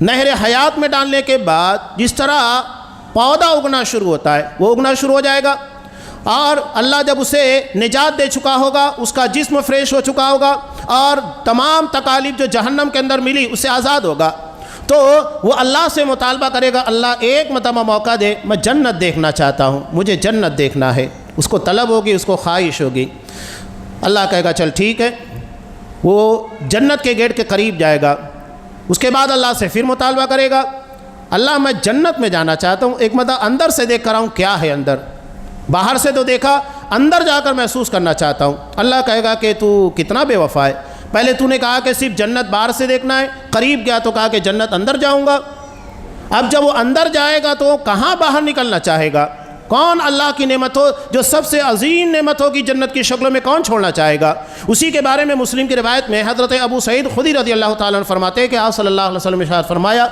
نہر حیات میں ڈالنے کے بعد جس طرح پودا اگنا شروع ہوتا ہے وہ اگنا شروع ہو جائے گا، اور اللہ جب اسے نجات دے چکا ہوگا، اس کا جسم فریش ہو چکا ہوگا اور تمام تکالیف جو جہنم کے اندر ملی اس سے آزاد ہوگا، تو وہ اللہ سے مطالبہ کرے گا، اللہ ایک مرتبہ موقع دے، میں جنت دیکھنا چاہتا ہوں، مجھے جنت دیکھنا ہے۔ اس کو طلب ہوگی، اس کو خواہش ہوگی۔ اللہ کہے گا چل ٹھیک ہے، وہ جنت کے گیٹ کے قریب جائے گا۔ اس کے بعد اللہ سے پھر مطالبہ کرے گا، اللہ میں جنت میں جانا چاہتا ہوں، ایک مرتبہ اندر سے دیکھ کر آؤں کیا ہے اندر، باہر سے تو دیکھا، اندر جا کر محسوس کرنا چاہتا ہوں۔ اللہ کہے گا کہ تو کتنا بے وفا ہے، پہلے تو نے کہا کہ صرف جنت باہر سے دیکھنا ہے، قریب گیا تو کہا کہ جنت اندر جاؤں گا۔ اب جب وہ اندر جائے گا تو کہاں باہر نکلنا چاہے گا؟ کون اللہ کی نعمت ہو جو سب سے عظیم نعمت ہوگی جنت کی شکلوں میں کون چھوڑنا چاہے گا؟ اسی کے بارے میں مسلم کی روایت میں حضرت ابو سعید خدری رضی اللہ تعالیٰ عنہ فرماتے ہیں کہ آپ صلی اللہ علیہ وسلم نے ارشاد فرمایا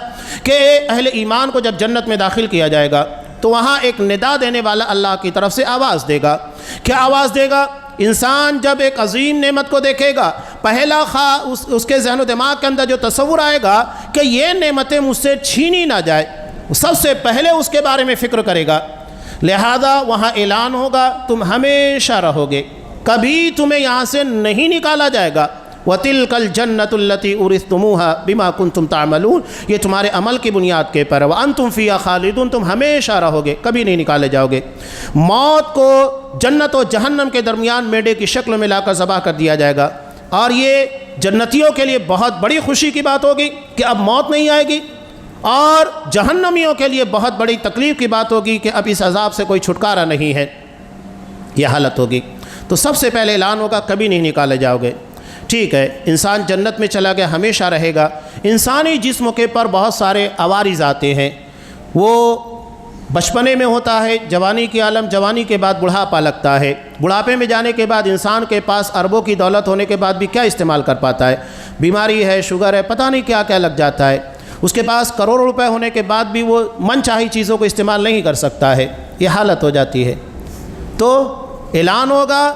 کہ اہل ایمان کو جب جنت میں داخل کیا جائے گا تو وہاں ایک ندا دینے والا اللہ کی طرف سے آواز دے گا۔ کیا آواز دے گا؟ انسان جب ایک عظیم نعمت کو دیکھے گا، پہلا اس کے ذہن و دماغ کے اندر جو تصور آئے گا کہ یہ نعمتیں مجھ سے چھینی نہ جائے، سب سے پہلے اس کے بارے میں فکر کرے گا۔ لہذا وہاں اعلان ہوگا تم ہمیشہ رہو گے، کبھی تمہیں یہاں سے نہیں نکالا جائے گا۔ وَتِلْكَ الْجَنَّةُ الَّتِي أُورِثْتُمُوهَا بِمَا كُنْتُمْ تَعْمَلُونَ، یہ تمہارے عمل کی بنیاد کے پر، وَأَنْتُمْ فِيهَا خَالِدُونَ، تم ہمیشہ رہو گے، کبھی نہیں نکالے جاؤ گے۔ موت کو جنت و جہنم کے درمیان میڈے کی شکل میں لا کر ذبح کر دیا جائے گا، اور یہ جنتیوں کے لیے بہت بڑی خوشی کی بات ہوگی کہ اب موت نہیں آئے گی، اور جہنمیوں کے لیے بہت بڑی تکلیف کی بات ہوگی کہ اب اس عذاب سے کوئی چھٹکارا نہیں ہے، یہ حالت ہوگی۔ تو سب سے پہلے اعلان ہوگا کبھی نہیں نکالے جاؤ گے۔ ٹھیک ہے، انسان جنت میں چلا گیا، ہمیشہ رہے گا۔ انسانی جسم کے پر بہت سارے عوارض آتے ہیں، وہ بچپنے میں ہوتا ہے، جوانی کی عالم، جوانی کے بعد بڑھاپا لگتا ہے، بڑھاپے میں جانے کے بعد انسان کے پاس اربوں کی دولت ہونے کے بعد بھی کیا استعمال کر پاتا ہے؟ بیماری ہے، شوگر ہے، پتہ نہیں کیا کیا لگ جاتا ہے۔ اس کے پاس کروڑوں روپے ہونے کے بعد بھی وہ من چاہی چیزوں کو استعمال نہیں کر سکتا ہے، یہ حالت ہو جاتی ہے۔ تو اعلان ہوگا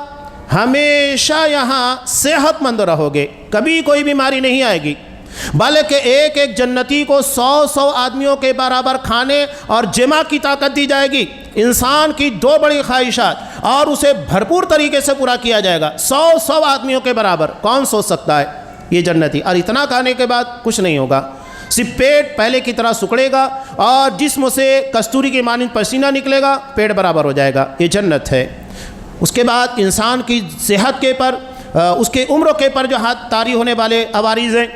ہمیشہ یہاں صحت مند رہو گے، کبھی کوئی بیماری نہیں آئے گی، بلکہ ایک ایک جنتی کو 100 آدمیوں کے برابر کھانے اور جمع کی طاقت دی جائے گی۔ انسان کی 2 بڑی خواہشات اور اسے بھرپور طریقے سے پورا کیا جائے گا، 100 آدمیوں کے برابر۔ کون سوچ سکتا ہے یہ جنتی؟ اور اتنا کھانے کے بعد کچھ نہیں ہوگا، صرف پیٹ پہلے کی طرح سکڑے گا اور جسم سے کستوری کی مانند پسینہ نکلے گا، پیٹ برابر ہو جائے گا، یہ جنت ہے۔ اس کے بعد انسان کی صحت کے پر، اس کے عمر کے پر جو ہاتھ طاری ہونے والے عوارض ہیں،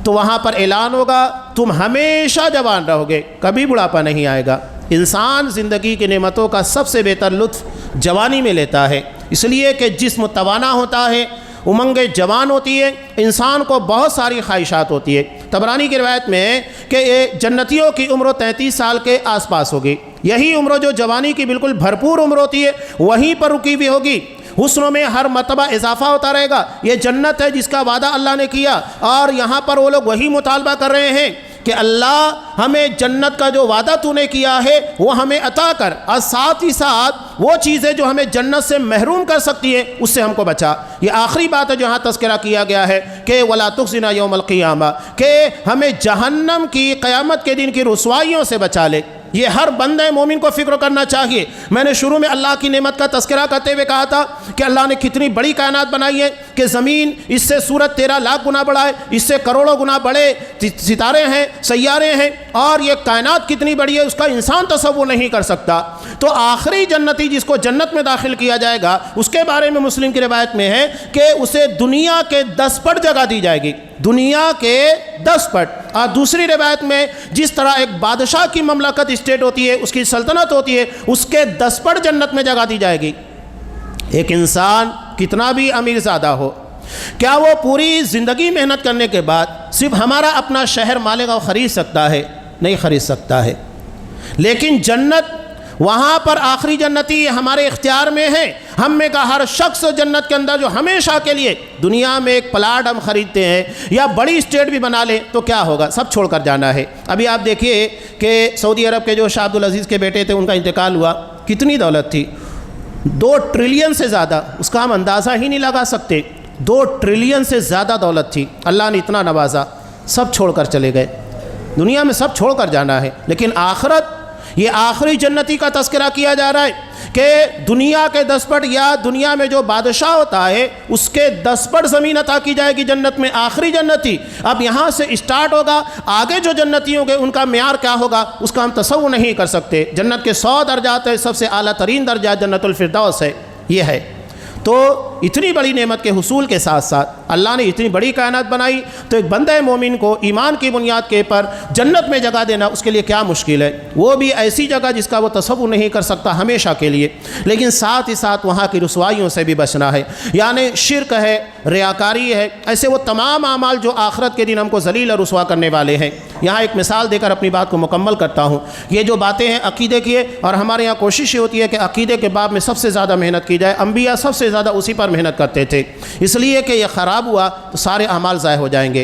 تو وہاں پر اعلان ہوگا تم ہمیشہ جوان رہو گے، کبھی بڑھاپا نہیں آئے گا۔ انسان زندگی کی نعمتوں کا سب سے بہتر لطف جوانی میں لیتا ہے، اس لیے کہ جسم توانا ہوتا ہے، امنگ جوان ہوتی ہے، انسان کو بہت ساری خواہشات ہوتی ہے۔ طبرانی کی روایت میں ہے کہ یہ جنتیوں کی عمر 33 سال کے آس پاس ہوگی، یہی عمر جو جوانی کی بالکل بھرپور عمر ہوتی ہے وہیں پر رکی ہوئی ہوگی۔ حسنوں میں ہر مرتبہ اضافہ ہوتا رہے گا، یہ جنت ہے جس کا وعدہ اللہ نے کیا، اور یہاں پر وہ لوگ وہی مطالبہ کر رہے ہیں کہ اللہ ہمیں جنت کا جو وعدہ تو نے کیا ہے وہ ہمیں عطا کر، اور ساتھ ہی ساتھ وہ چیزیں جو ہمیں جنت سے محروم کر سکتی ہے اس سے ہم کو بچا۔ یہ آخری بات ہے جو یہاں تذکرہ کیا گیا ہے کہ وَلَا تُخْزِنَا يَوْمَ الْقِيَامَةِ، کہ ہمیں جہنم کی قیامت کے دن کی رسوائیوں سے بچا لے۔ یہ ہر بندے مومن کو فکر کرنا چاہیے۔ میں نے شروع میں اللہ کی نعمت کا تذکرہ کرتے ہوئے کہا تھا کہ اللہ نے کتنی بڑی کائنات بنائی ہے، کہ زمین اس سے سورج 13 لاکھ گنا بڑا ہے، اس سے کروڑوں گنا بڑے ستارے ہیں، سیارے ہیں، اور یہ کائنات کتنی بڑی ہے اس کا انسان تصور نہیں کر سکتا۔ تو آخری جنتی جس کو جنت میں داخل کیا جائے گا، اس کے بارے میں مسلم کی روایت میں ہے کہ اسے دنیا کے 10 پٹ جگہ دی جائے گی، دنیا کے 10 پٹ۔ اور دوسری روایت میں جس طرح ایک بادشاہ کی مملکت اسٹیٹ ہوتی ہے، اس کی سلطنت ہوتی ہے، اس کے 10 پٹ جنت میں جگہ دی جائے گی۔ ایک انسان کتنا بھی امیر زادہ ہو، کیا وہ پوری زندگی محنت کرنے کے بعد صرف ہمارا اپنا شہر مالیگاؤں خرید سکتا ہے؟ نہیں خرید سکتا ہے۔ لیکن جنت، وہاں پر آخری جنتی ہمارے اختیار میں ہے۔ ہم میں کا ہر شخص جنت کے اندر جو ہمیشہ کے لیے، دنیا میں ایک پلاٹ ہم خریدتے ہیں یا بڑی اسٹیٹ بھی بنا لیں تو کیا ہوگا؟ سب چھوڑ کر جانا ہے۔ ابھی آپ دیکھیے کہ سعودی عرب کے جو شاہ عبدالعزیز کے بیٹے تھے، ان کا انتقال ہوا، کتنی دولت تھی، 2 ٹریلین سے زیادہ، اس کا ہم اندازہ ہی نہیں لگا سکتے، 2 ٹریلین سے زیادہ دولت تھی۔ اللہ نے اتنا نوازا، سب چھوڑ کر چلے گئے۔ دنیا میں سب چھوڑ کر جانا ہے، لیکن آخرت، یہ آخری جنتی کا تذکرہ کیا جا رہا ہے کہ دنیا کے 10 پٹ، یا دنیا میں جو بادشاہ ہوتا ہے اس کے 10 پٹ زمین عطا کی جائے گی جنت میں، آخری جنتی۔ اب یہاں سے اسٹارٹ ہوگا، آگے جو جنتی ہوں گے ان کا معیار کیا ہوگا اس کا ہم تصور نہیں کر سکتے۔ جنت کے 100 درجات ہے، سب سے اعلیٰ ترین درجہ جنت الفردوس ہے، یہ ہے۔ تو اتنی بڑی نعمت کے حصول کے ساتھ ساتھ اللہ نے اتنی بڑی کائنات بنائی، تو ایک بندہ مومن کو ایمان کی بنیاد کے پر جنت میں جگہ دینا اس کے لیے کیا مشکل ہے، وہ بھی ایسی جگہ جس کا وہ تصور نہیں کر سکتا ہمیشہ کے لیے۔ لیکن ساتھ ہی ساتھ وہاں کی رسوائیوں سے بھی بچنا ہے، یعنی شرک ہے، ریاکاری ہے، ایسے وہ تمام اعمال جو آخرت کے دن ہم کو ذلیل اور رسوا کرنے والے ہیں۔ یہاں ایک مثال دے کر اپنی بات کو مکمل کرتا ہوں۔ یہ جو باتیں ہیں عقیدے کی ہے، اور ہمارے یہاں کوشش یہ ہوتی ہے کہ عقیدے کے باب میں سب سے زیادہ محنت کی جائے، انبیاء سب سے زیادہ اسی پر محنت کرتے تھے، اس لیے کہ یہ خراب ہوا تو سارے اعمال ضائع ہو جائیں گے۔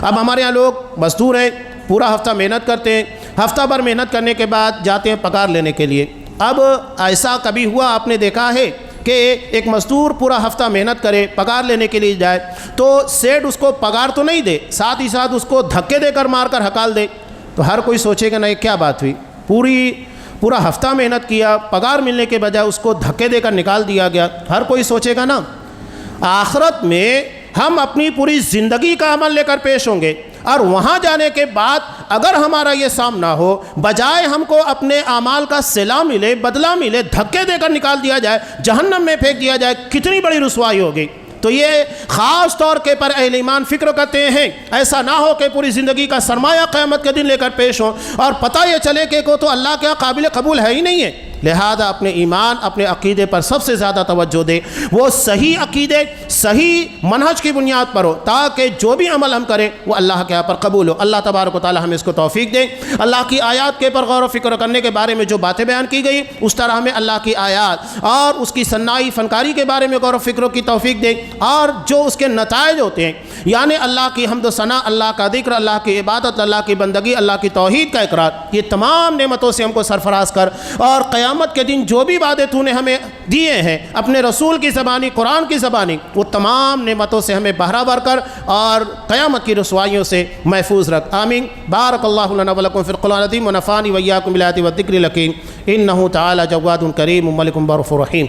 اب ہمارے یہاں لوگ مزدور ہیں، پورا ہفتہ محنت کرتے ہیں، ہفتہ بھر محنت کرنے کے بعد جاتے ہیں پگار لینے کے لیے۔ اب ایسا کبھی ہوا آپ نے دیکھا ہے کہ ایک مزدور پورا ہفتہ محنت کرے، پگار لینے کے لیے جائے تو سیٹ اس کو پگار تو نہیں دے، ساتھ ہی ساتھ اس کو دھکے دے کر مار کر ہکال دے، تو ہر کوئی سوچے گا نہیں کیا بات ہوئی، پورا ہفتہ محنت کیا، پگار ملنے کے بجائے اس کو دھکے دے کر نکال دیا گیا، ہر کوئی سوچے گا نا۔ آخرت میں ہم اپنی پوری زندگی کا عمل لے کر پیش ہوں گے، اور وہاں جانے کے بعد اگر ہمارا یہ سامنا ہو، بجائے ہم کو اپنے اعمال کا صلہ ملے، بدلہ ملے، دھکے دے کر نکال دیا جائے، جہنم میں پھینک دیا جائے، کتنی بڑی رسوائی ہوگی۔ تو یہ خاص طور کے پر اہل ایمان فکر کرتے ہیں، ایسا نہ ہو کہ پوری زندگی کا سرمایہ قیامت کے دن لے کر پیش ہو اور پتہ یہ چلے کہ کو تو اللہ کے قابل قبول ہے ہی نہیں ہے۔ لہذا اپنے ایمان، اپنے عقیدے پر سب سے زیادہ توجہ دے، وہ صحیح عقیدے، صحیح منہج کی بنیاد پر ہو، تاکہ جو بھی عمل ہم کریں وہ اللہ کے یہاں پر قبول ہو۔ اللہ تبارک و تعالی ہمیں اس کو توفیق دے۔ اللہ کی آیات کے پر غور و فکر کرنے کے بارے میں جو باتیں بیان کی گئی، اس طرح ہمیں اللہ کی آیات اور اس کی صناعی فنکاری کے بارے میں غور و فکر کی توفیق دے، اور جو اس کے نتائج ہوتے ہیں، یعنی اللہ کی حمد و ثنا، اللہ کا ذکر، اللہ کی عبادت، اللہ کی بندگی، اللہ کی توحید کا اقرار، یہ تمام نعمتوں سے ہم کو سرفراز کر، اور قیامت کے دن جو بھی وعدے تو نے ہمیں دیے ہیں اپنے رسول کی زبانی، قرآن کی زبانی، وہ تمام نعمتوں سے ہمیں بہرہ ور کر اور قیامت کی رسوائیوں سے محفوظ رکھ۔ آمین۔ بارک اللہ لنا ولکم فی القرآن العظیم ونفعنی وإیاکم بالآیات والذکر الحکیم، انہ تعالی جواد کریم ملک بر رحیم۔